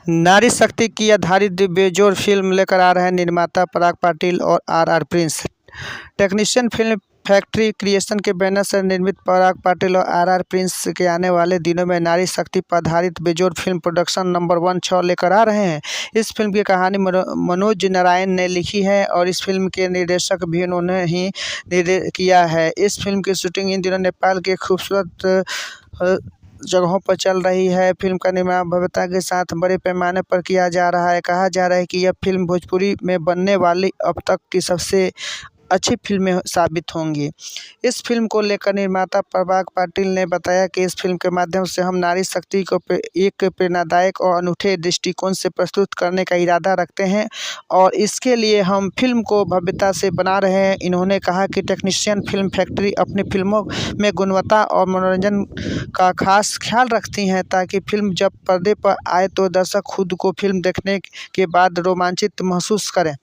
नारी शक्ति की आधारित बेजोड़ फिल्म लेकर आ रहे हैं निर्माता पराग पाटिल और R Prince. Technician film factory creation के बैनर से निर्मित पराग पाटिल और आर प्रिंस के आने वाले दिनों में नारी शक्ति पर आधारित बेजोड़ फिल्म प्रोडक्शन नंबर 16 लेकर आ रहे हैं। इस फिल्म की कहानी मनोज नारायण ने लिखी है और इस फिल्म के निर्देशक भी उन्होंने ही किया है। इस फिल्म की शूटिंग इन दिनों नेपाल के खूबसूरत जगहों पर चल रही है। फिल्म का निर्माण भव्यता के साथ बड़े पैमाने पर किया जा रहा है। कहा जा रहा है कि यह फिल्म भोजपुरी में बनने वाली अब तक की सबसे अच्छी फिल्में साबित होंगी। इस फिल्म को लेकर निर्माता पराग पाटिल ने बताया कि इस फिल्म के माध्यम से हम नारी शक्ति को एक प्रेरणादायक और अनूठे दृष्टिकोण से प्रस्तुत करने का इरादा रखते हैं और इसके लिए हम फिल्म को भव्यता से बना रहे हैं। इन्होंने कहा कि टेक्नीशियन फिल्म फैक्ट्री अपनी फिल्मों में गुणवत्ता और मनोरंजन का खास ख्याल रखती हैं ताकि फिल्म जब पर्दे पर आए तो दर्शक खुद को फिल्म देखने के बाद रोमांचित महसूस करें।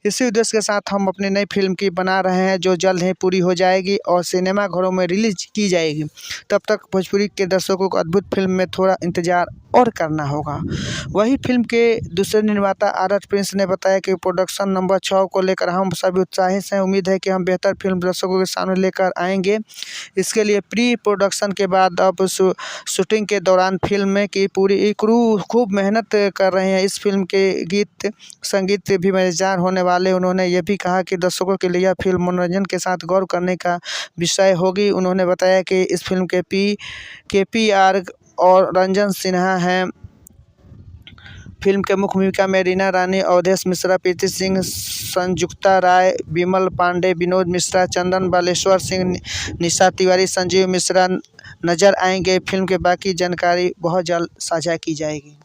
इसी उद्देश्य के साथ हम अपनी नई फिल्म की बना रहे हैं जो जल्द ही पूरी हो जाएगी और सिनेमा घरों में रिलीज की जाएगी। तब तक भोजपुरी के दर्शकों को अद्भुत फिल्म में थोड़ा इंतजार और करना होगा। वही फिल्म के दूसरे निर्माता आर प्रिंस ने बताया कि प्रोडक्शन नंबर 6 को लेकर हम सभी उत्साहित हैं। उम्मीद है कि हम बेहतर फिल्म दर्शकों के सामने लेकर आएंगे। इसके लिए प्री प्रोडक्शन के बाद अब शूटिंग के दौरान फिल्म की पूरी क्रू खूब मेहनत कर रहे हैं। इस फिल्म के गीत संगीत भी मजेदार होने वाले। उन्होंने ये भी कहा कि दर्शकों के लिए यह फिल्म मनोरंजन के साथ गौर करने का विषय होगी। उन्होंने बताया कि इस फिल्म के PR और रंजन सिन्हा हैं। फिल्म के मुख्य भूमिका में रीना रानी, अवधेश मिश्रा, प्रीति सिंह, संजुक्ता राय, विमल पांडे, विनोद मिश्रा, चंदन बालेश्वर सिंह, निशा तिवारी, संजीव मिश्रा नजर आएंगे। फिल्म के बाकी जानकारी बहुत जल्द साझा की जाएगी।